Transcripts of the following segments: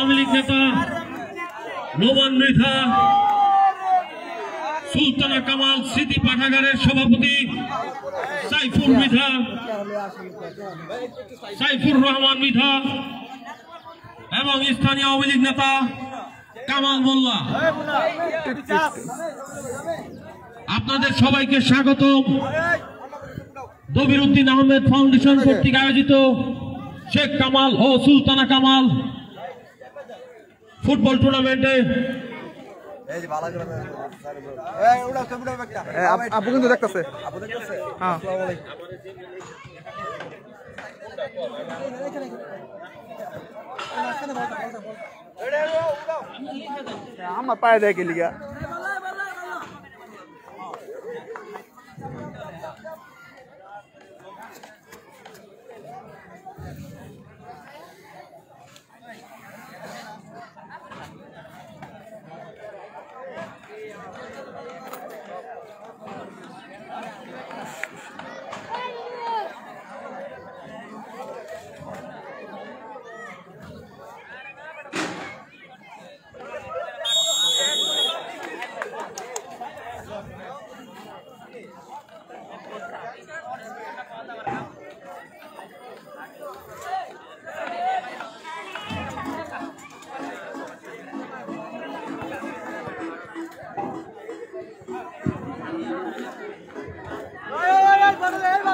আওয়ামী লীগ নেতা নোমান মৃধা, সুলতানা কামাল স্মৃতি পাঠাগারের সভাপতি সাইফুর মৃধা, সাইফুর রহমান মৃধা এবং স্থানীয় আওয়ামী লীগ নেতা কামাল মোল্লা, আপনাদের সবাইকে স্বাগতম। দবির উদ্দিন আহমেদ ফাউন্ডেশন কর্তৃক আয়োজিত শেখ কামাল ও সুলতানা কামাল ফুটবল টুর্নামেন্টে আপু কিন্তু দেখতেছে। আমার পায়ে দেয় লিগা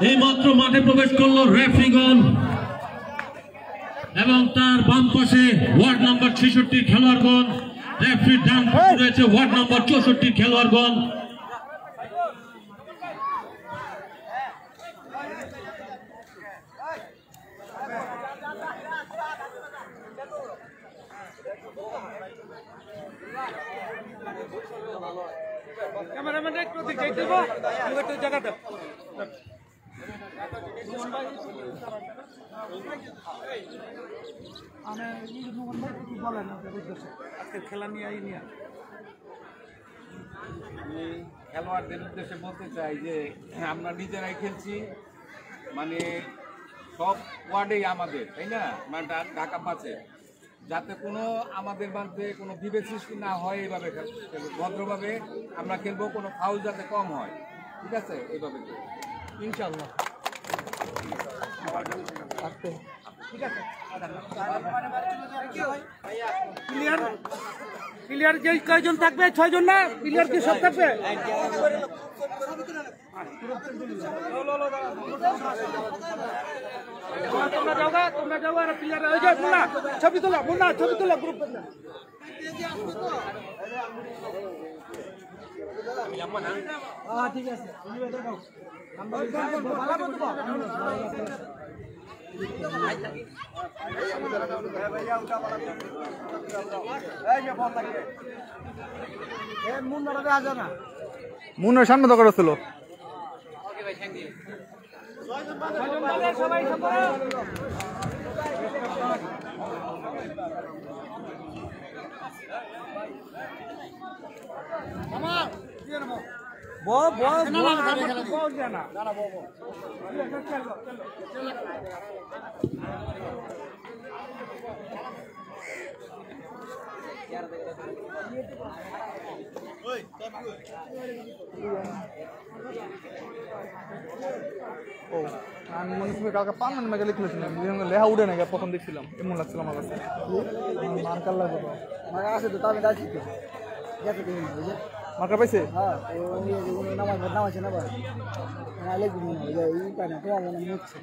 এই মাত্র মাঠে প্রবেশ করলো রেফরিগণ এবং তার বাম পাশে ওয়ার্ড নম্বর ৬৬ খেলোয়াড়গণ, রেফরির ডান পাশে রয়েছে ওয়ার্ড নম্বর ৬৪ খেলোয়াড়গণ। ক্যামেরাম্যান একটু দেখে দেব একটু জায়গাটা আজকে খেলা নিয়ে খেলোয়াড়দের উদ্দেশ্যে বলতে চাই যে আমরা নিজেরাই খেলছি, মানে সব ওয়ার্ডেই আমাদের, তাই না, মানে ঢাকা 5-এ, যাতে কোনো আমাদের মধ্যে কোনো বিভেদ সৃষ্টি না হয় এইভাবে ভদ্রভাবে আমরা খেলবো, কোনো ফাউল যাতে কম হয়, ঠিক আছে, এইভাবে ইনশাল্লাহ। ঠিক আছে প্লেয়ার যে কয়জন থাকবে 6 জন না, প্লেয়ার কি সব থাকবে? তোমরা যাও আর প্লেয়ার ওই যে মুন্না ছবি তোলা গ্রুপ ঠিক আছে মুন্নার সামনে দরকার ছিল। ও আমি মনে তুমি কালকে পার্মানেন্ট মেঘে লিখেছিলাম, লেহা উঠে না প্রথম দেখছিলাম, এমন লাগছিল আমার কাছে। মার্কার লাগবে তো মার্কার আছে তো, তবে যাচ্ছি তো মার্কার পাইছে। হ্যাঁ নামাইছে না ভাই লিখবি এই পায় না, তোমার মনে মুছছে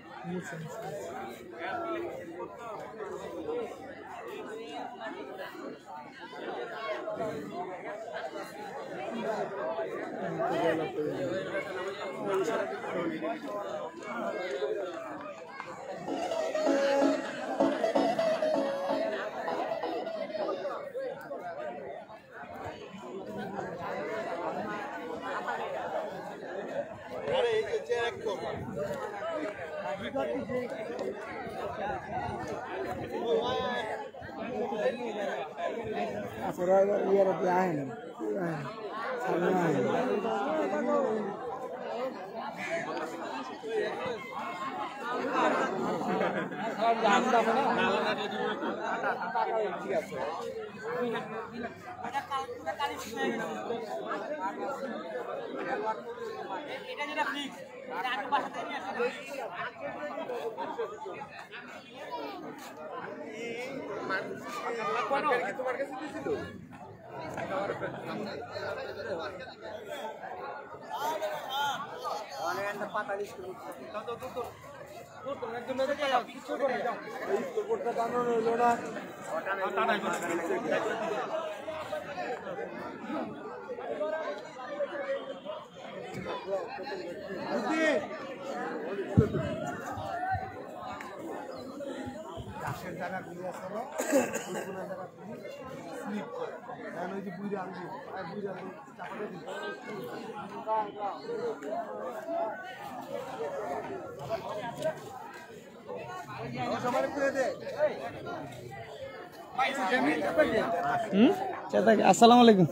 আসসালামু আলাইকুম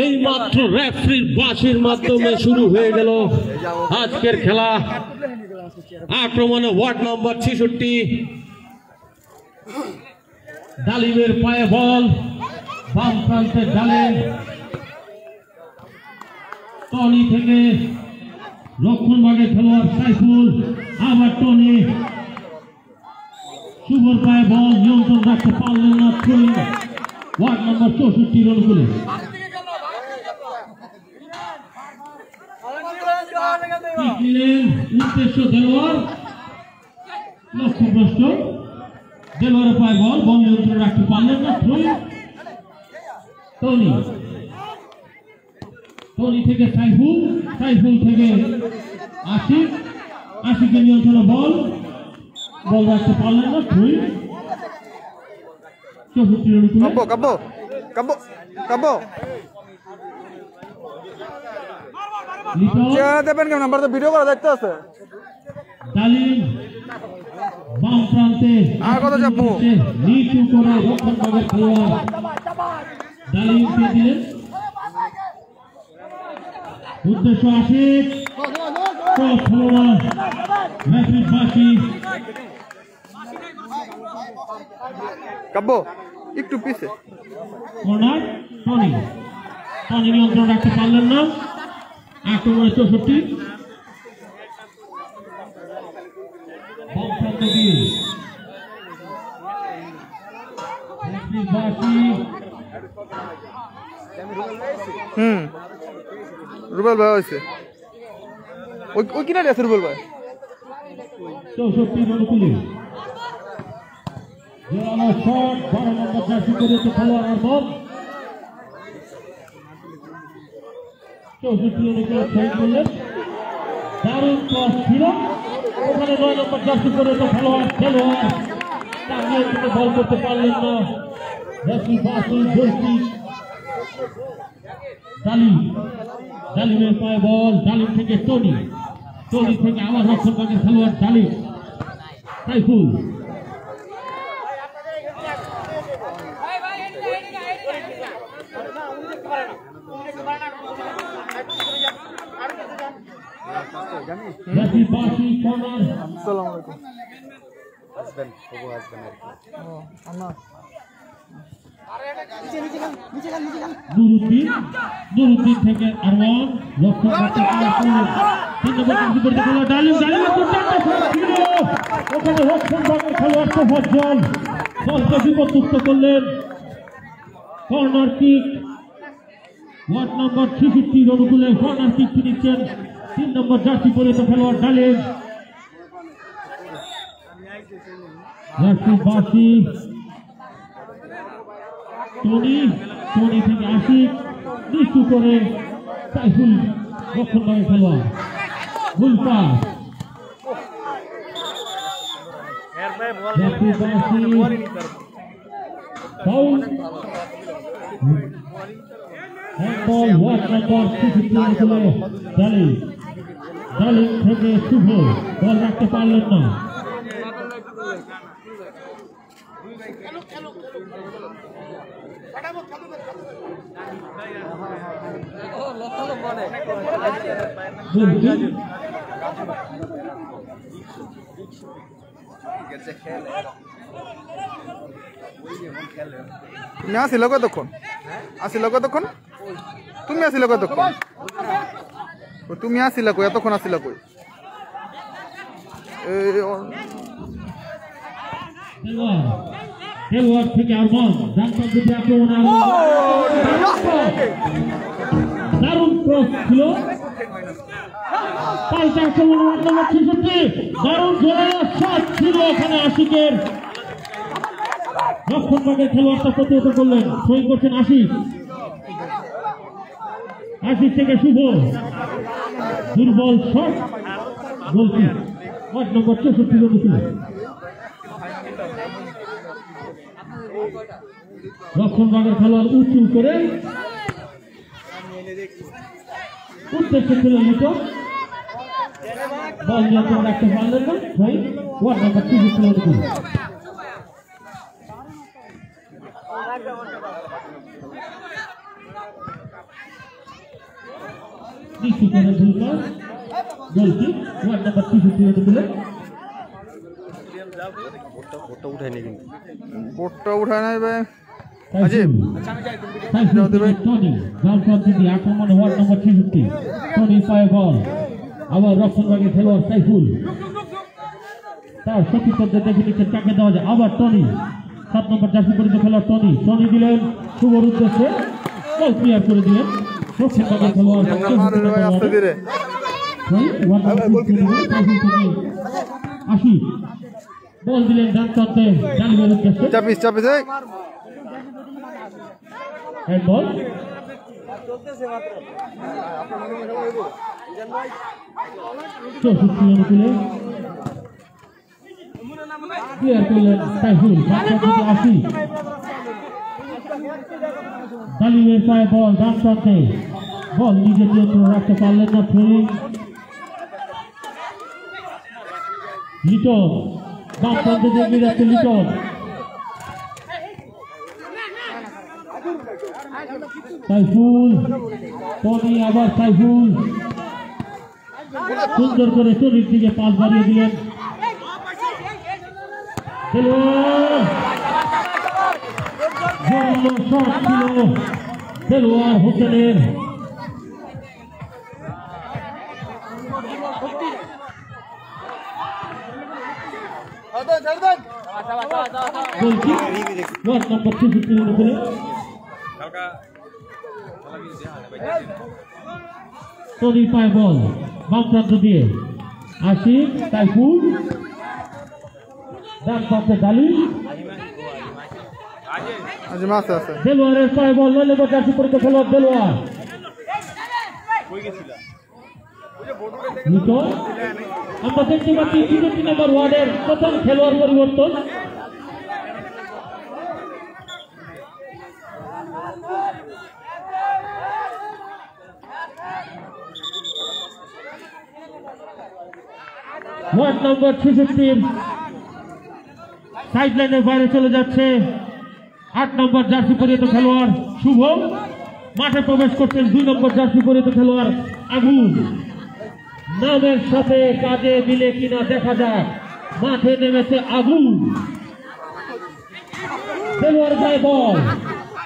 এই মাত্র রেফারির বাঁশির মাধ্যমে শুরু হয়ে গেল আজকের খেলা। আক্রমণে ওয়ার্ড নম্বর 66 ডালিমের পায়ে বল, বাম প্রান্তে ডালিম, টনি থেকে রক্ষণভাগে খেলোয়াড় সাইফুল, আবার টনি, শুভর পায়ে বল, নিয়ন্ত্রণ রাখতে পারলেন না ওয়ার্ড নম্বর 64 অনুকূলে। উদ্দেশ্য দেলোয়ার, লক্ষ্যভ্রষ্ট, দেলোয়ারের পায়ে বল, বল নিয়ন্ত্রণ রাখতে পারলেন না টনি, টনি থেকে সাইফুল, সাইফুল থেকে আশিক, আশিকের নিয়ন্ত্রণে বল, বল রাখতে পারলেন না 64 অনুকূলে। কাব্য দেবেন কেমন? নাম্বার তো ভিডিও করা দেখতে আছে। ডালিম বাম প্রান্তে আর কত যাবো? নিচু করে রক্ষণভাগে খেলোয়াড় ডালিমকে দিলেন, উদ্দেশ্য আশিক, খেলোয়াড় রেফারির বাঁশি। কাব্য একটু পিছে, কর্নার টনি, টনি নিয়ন্ত্রণ রাখতে পারলেন না, আক্রমণে 64 বাম প্রান্তে দিয়ে রেফারির বাঁশি। রুবেল ভাই হয়েছে, ওই কিনারে আছে রুবেল ভাই। 64 অনুকূলে জোরালো শট, 12 নম্বর জার্সি পরিহিত খেলোয়াড়ের বল, 64 অনুকূলে খেলে করলেন, দারুণ ক্রস ছিল ওখানে। 9 নম্বর জার্সি পরিহিত খেলোয়াড় তার নিয়ন্ত্রণে বল করতে পারলেন না রেফারির বাঁশি। ডালিম, ডালিমের পায়ে বল, ডালিম থেকে টনি, টনি থেকে আবার রক্ষণভাগে খেলোয়াড় ডালিম, সাইফুল, বাঁশি কর্নার। আসসালামু আলাইকুম। নুরুদ্দিন থেকে আরওয়ান, লক্ষ্য করতে ডালিম, ওখানে রক্ষণভাগে খেলোয়াড় তোফাজ্জল বলকে বিপদমুক্ত করলেন। কর্নার কিক, ওয়ার্ড নম্বর 66 অনুকূলে কর্নার কিক নিচ্ছেন 3 নম্বর জার্সি পরিহিত খেলোয়াড় ডালিম। জার্সি বাঁশি, টনি, টনি থেকে আশিক, নিচু করে সাইফুল, রক্ষণভাগে খেলোয়াড় ভুল পাস। জার্সি বাঁশি, ফাউল, হ্যান্ডবল, ওয়ার্ড নম্বর 66 অনুকূলে ডালিম, ডালিম থেকে শুভ, বল রাখতে পারলেন না। তুমি আসিল কতক্ষণ তুমি আসিল কতক্ষণ তুমি আসিল কই এতক্ষণ আসিল কই খেলোয়াড় থেকে আরমান জানতাম যদি আক্রমণ দারুণ ক্রস ছিল পাল্টা আক্রমণ নম্বর 66 দারুণ জোরালো শট ছিল এখানে আশিকের রক্ষণভাগের খেলোয়াড়টা প্রতিহত করলেন সই করছেন আশিক থেকে শুভ দুর্বল শট গোলকি ওয়ার্ড নম্বর 64 অনুকূলে রক্ষণভাগের খেলোয়াড় উঁচু করে উদ্দেশ্য ছিল লিটন বল নিয়ন্ত্রণ রাখতে পারলেন না ভাই ওয়ার্ড নম্বর 64 অনুকূলে গোলকি ওয়ার্ড নম্বর 63 অনুকূলে বোটটা উঠায় নাই ভাই আক্রমণে ওয়ার্ড নম্বর 63 টনি পায় বল আবার রক্ষণভাগের খেলোয়াড় সাইফুল তার সতীর্থদের দেখে নিচ্ছে তাকে দেওয়া যায় আবার টনি 7 নম্বর জার্সি পরিচিত খেলোয়াড় টনি দিলেন শুভর উদ্দেশ্যে বল ক্লিয়ার করে দিলেন রক্ষণভাগের খেলোয়াড় আসি বল দিলেন ডান প্রান্তে জালিমের উদ্দেশ্যে চাপিস বল ক্লিয়ার করলেন সাইফুল আসি জালিমের পায়ে বল ডান প্রান্তে বল নিজের নিয়ন্ত্রণ রাখতে পারলেন না থ্রোয়িং লিটন বাম প্রান্তে এগিয়ে যাচ্ছে লিটন সাইফুল টনি আবার সাইফুল সুন্দর করে টনির দিকে পাস বাড়িয়ে দিলেন শট ছিল দেলোয়ার হোসেনের নম্বর 63 অনুকূলে টনি পায় বল বাম প্রান্ত দিয়ে আশিক সাইফুল ডান প্রান্তে ডালি দেলোয়ারের পায় বল 9 নম্বর জার্সি পরিচিত খেলোয়াড় দেলোয়ার আমরা দেখতে পাচ্ছি 63 নম্বর ওয়ার্ডের প্রথম খেলোয়াড় পরিবর্তন ওয়ার্ড নম্বর 66 সাইড লাইনের বাইরে চলে যাচ্ছে 8 নম্বর জার্সি পরিহিত খেলোয়াড় শুভ মাঠে প্রবেশ করছেন 2 নম্বর জার্সি পরিহিত খেলোয়াড় আগুন নামের সাথে কাজে মিলে কিনা দেখা যাক মাঠে নেমেছে আগুন খেলোয়াড় গায়ে বল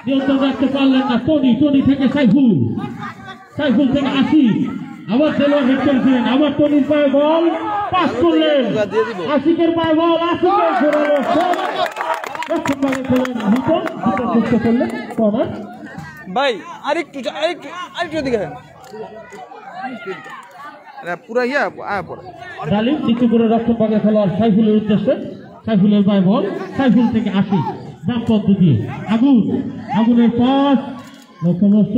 নিয়ন্ত্রণ রাখতে পারলেন না টনি থেকে সাইফুল থেকে আশিক আবার খেলোয়াড় হিট করেছিলেন আবার টনির পায়ে বল পাস করলেন আশিকের পায়ে বল আশিকের জোরালো শট রক্ষণভাগে খেলেন লিটন চেষ্টা করলেন কর্নার ভাই আরেকটু দিকে পুরা ডালিম নিচু করে রক্ষণভাগে খেলোয়াড় সাইফুলের উদ্দেশ্যে সাইফুলের পায়ে বল সাইফুল থেকে আশিক বাম পথ দিয়ে আগুনের পাস লক্ষ্যভ্রষ্ট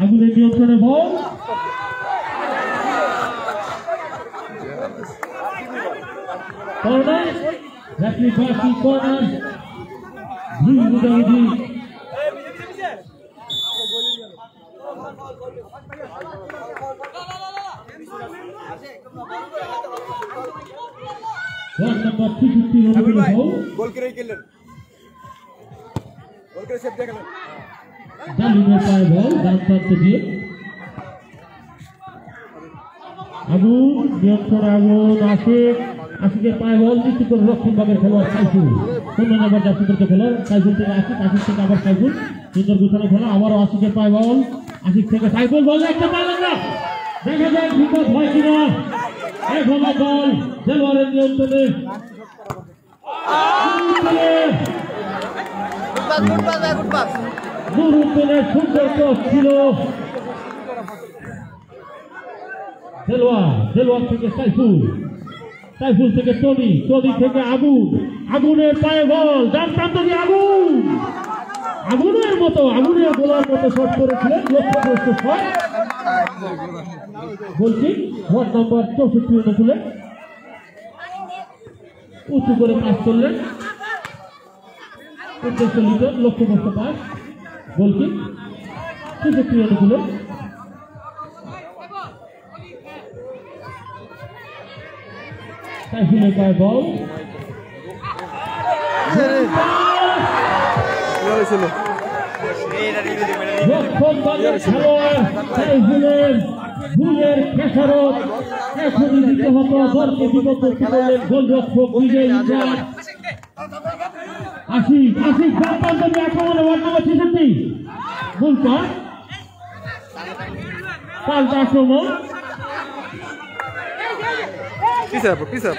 আগুনের নিয়ন্ত্রণে বল কর্নার রেফারি বাসি কর্নার দুই বুঝাবুঝি নম্বর 63 গোল করে সেভ দেখলেন জালিমের পায়ে বল ডান প্রান্ত দিয়ে আগুন নিয়ন্ত্রণ আগুন আশিকের পায়ে বল নিশ্চিত করে রক্ষণভাগের খেলোয়াড় সাইফুল 15 নম্বর জার্সি পরিচিত খেলোয়াড় সাইফুল থেকে আশিক থেকে আবার সাইফুল সুন্দর গুছানো খেলা আবারও আশিকের পায়ে বল আশিক থেকে সাইফুল বল একটা পারলেন না দেখা যায় বিপদ হয় কিনা এখনো বল খেলোয়াড়ের নিয়ন্ত্রণে নুরুদ্দিনের সুন্দর ক্রস ছিল খেলোয়াড় থেকে সাইফুল থেকে টনি থেকে আগুনের পায়ে বল ডান প্রান্ত দিয়ে আগুনের গোলার মতো শট করেছিলেন লক্ষ্যগ্রস্ত শট বলছি ওয়ার্ড নম্বর 64 অনুকূলে উঁচু করে পাস করলেন উদ্দেশ্যলিত লক্ষ্যগ্রস্ত পাস বলছি 64 অনুকূলে সাইফুলের পায়ে বল ভুলের খেসারত এখনই দিতে হতো দলকে বিপদ করলেন গোলরক্ষক বিজয় আশিক বামপান্তে আক্রমণে ওয়ার্ড নম্বর 66 বলতো পাল্টা আক্রমণ পিছে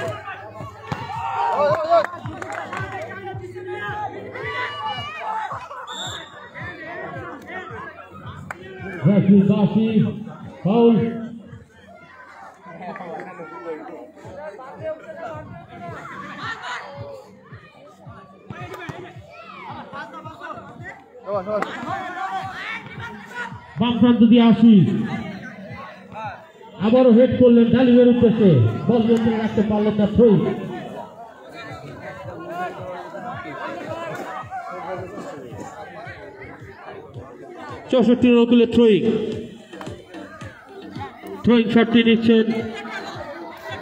বাসি ফাউল বাম প্রান্ত দিয়ে আবারও হেড করলেন জালিমের উদ্দেশ্যে বল নিয়ন্ত্রণে রাখতে পারলেন না থ্রোই 64 অনুকূলে থ্রোয়িং শটটি নিচ্ছেন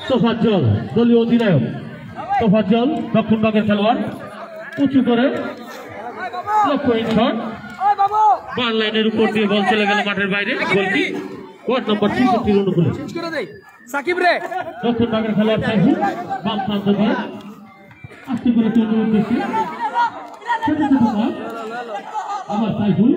তোফাজ্জল দলীয় অধিনায়ক তোফাজ্জল দক্ষিণবঙ্গের খেলোয়াড় উঁচু করে লক্ষ্যহীন শট বার লাইনের উপর দিয়ে বল চলে গেল মাঠের বাইরে গোলটি ওয়ার্ড নম্বর 66 অনুকূলে দক্ষিণবঙ্গের খেলোয়াড় সাইফুল বাম প্রান্ত দিয়ে আস্তে করে তৈরির উদ্দেশ্যে ছোট ছোট বল আবার সাইফুল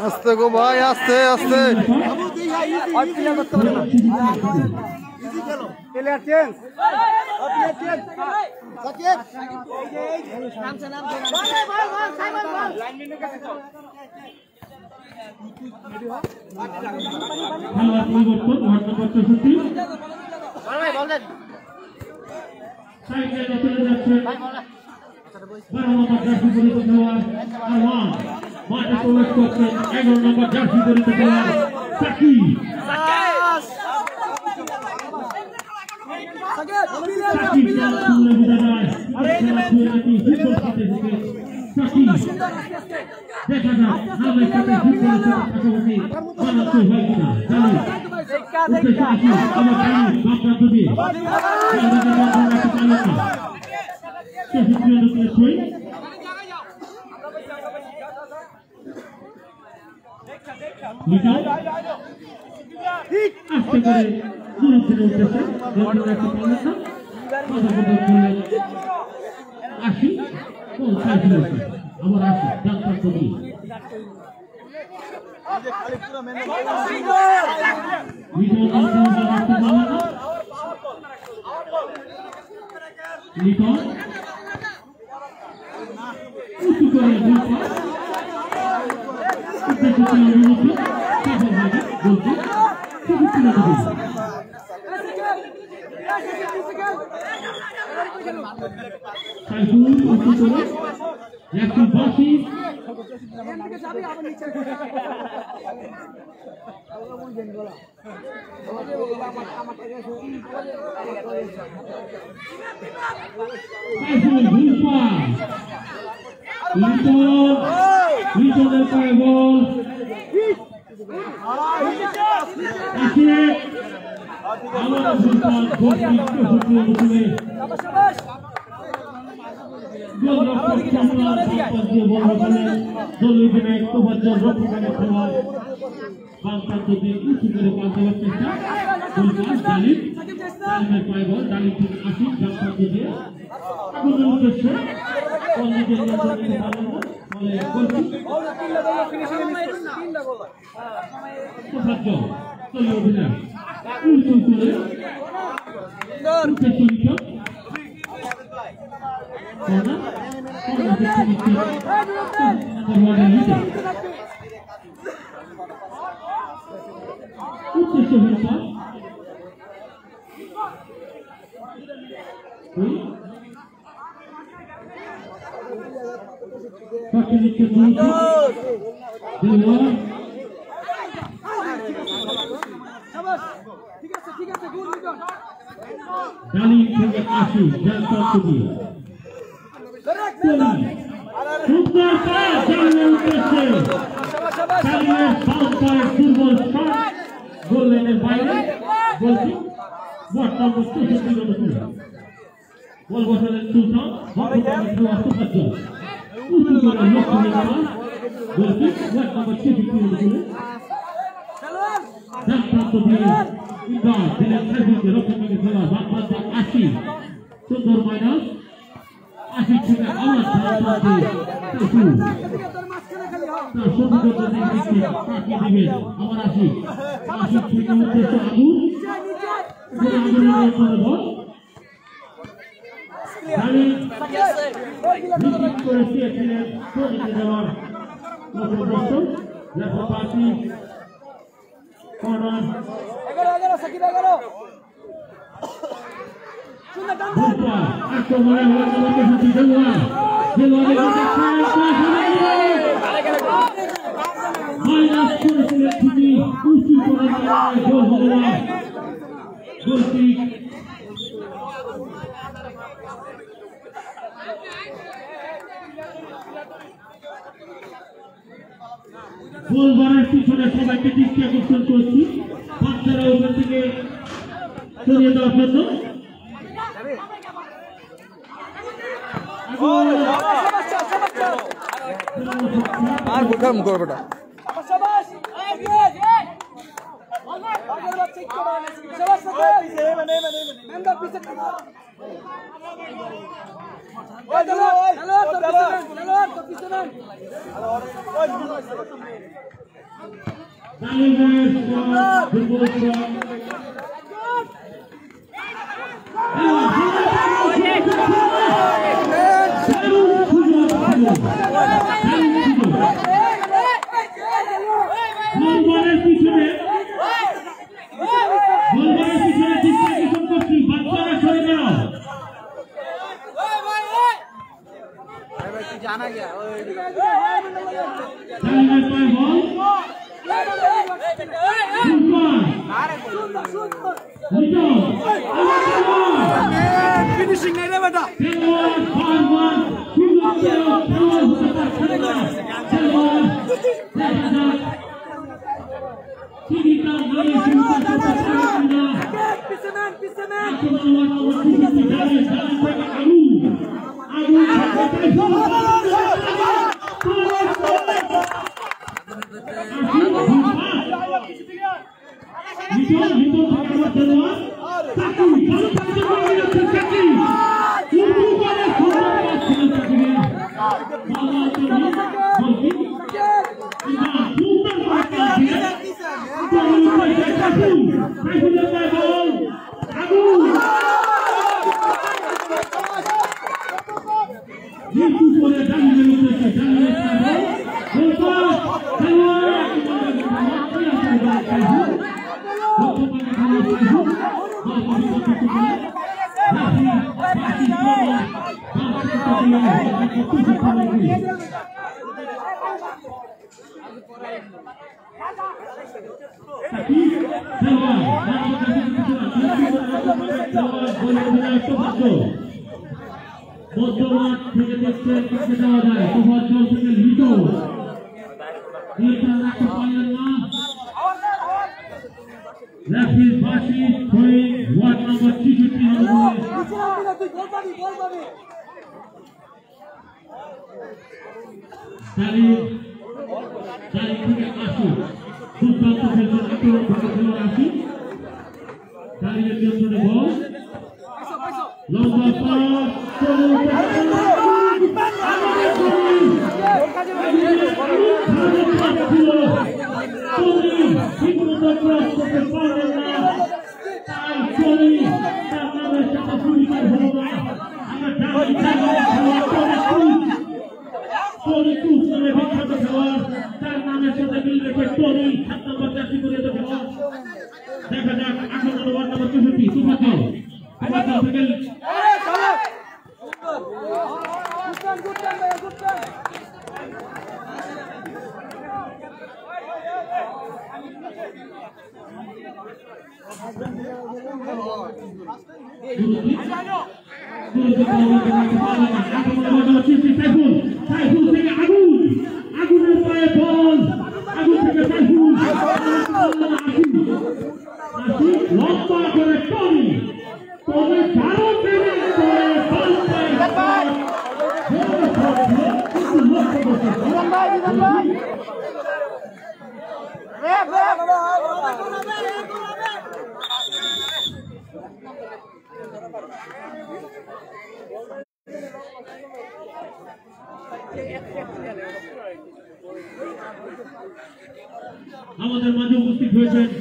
আস্তে গো ভাই আস্তে আস্তে মাঠে প্রবেশ করছেন 11 নম্বর জার্সি পরিহিত খেলোয়াড় সাকি দেখা যাক নামের সাথে পাশাপাশি বানাতে হয় কিনা আস্তে করে দূরত্বের উদ্দেশ্যে আসি আবার আসি ডাক্তার কবি গোলবারের পিছনে সবাইকে দৃষ্টি আকর্ষণ করছি, বাচ্চারা ওখান থেকে সরিয়ে দেওয়ার জন্য। আর বোকার মুখ করবে না। जाना गया फिनिशिंग नहीं रे बेटा মধ্যমাঠ থেকে দেখছেন খেতে দেওয়া যায় তোমার জল থেকে লিটো রাখতে পারলেন না রাফিজ বাসি হয়ে ওয়ার্ড নম্বর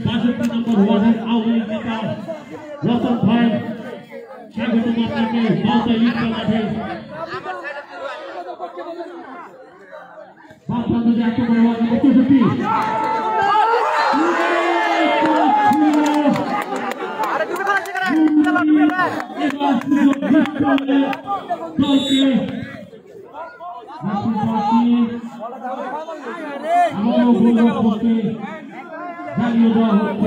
62 নম্বর ওয়ার্ডের আওয়ামী লীগ নেতা রতন ভাই স্বাগত আপনাকে বাউতা ঈদগাহ মাঠে জানিয়ে দেওয়া হচ্ছে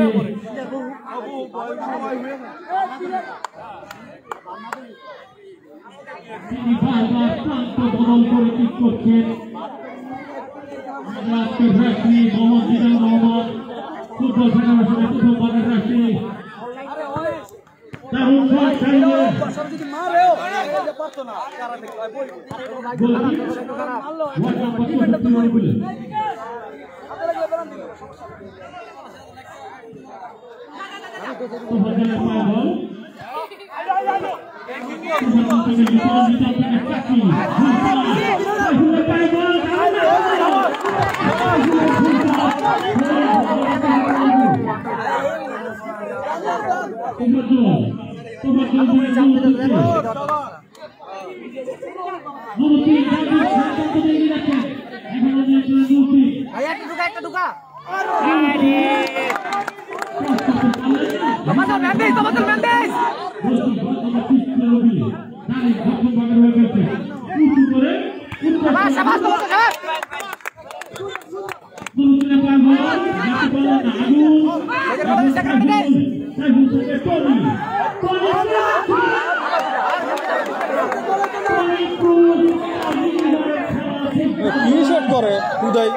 তিনি বারবার প্রান্ত বদল করে ঠিক করছেন আজকের রাশি মোহাম্মদ জিদান মোহাম্মদ ফুটবল ফেডারেশনের প্রথমবারের রাশি দারুণ শট চাইলে কি শট করে উদয়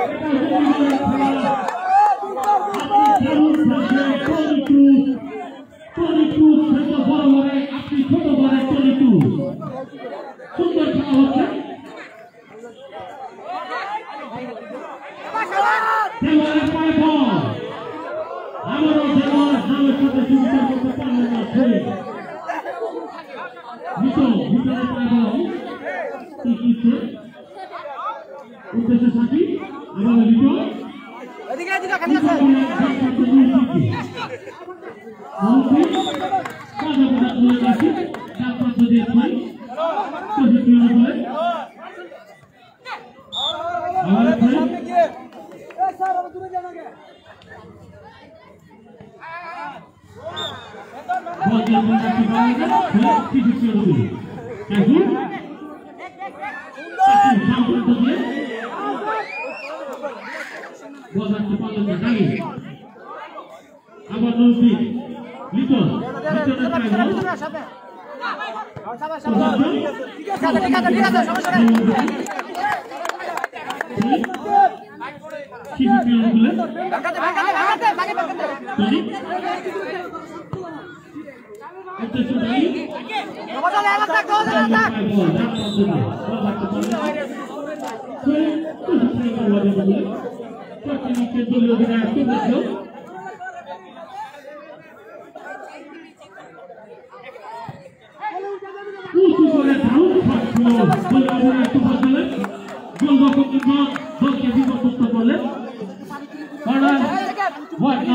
আবার নজদি লিটন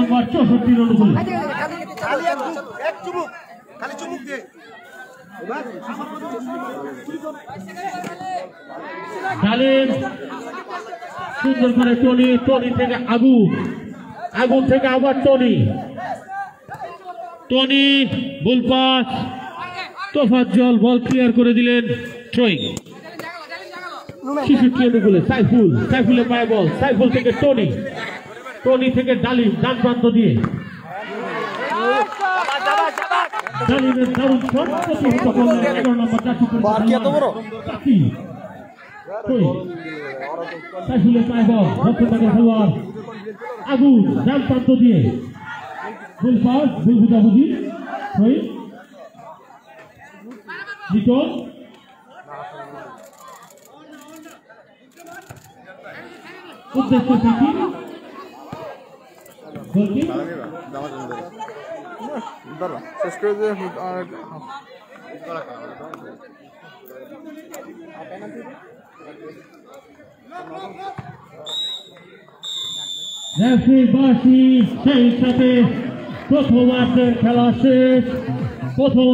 নম্বর 64 অনুকূলে সুন্দর করে টনি, টনি থেকে আগুন, আগুন থেকে আবার Tony, Tony ball pass, Tofazzal বল ক্লিয়ার করে দিলেন। থ্রোয়িং 66 অনুকূলে সাইফুল, সাইফুলের পায়ে বল, সাইফুল থেকে টনি, টনি থেকে ডালিম ডান প্রান্ত দিয়ে ডালিমের দারুণ শট প্রতিহত করলেন 11 নম্বর জার্সি সাইফুলের পায়ে বল, দক্ষিণের খেলোয়াড় আগুন ডান প্রান্ত দিয়ে গোল পাস, গোল বুঝাবুঝি লিটন উদ্দেশ্য থেকে শেষ করে দিয়ে সেই সাথে প্রথমার্ধের খেলা শেষ। প্রথম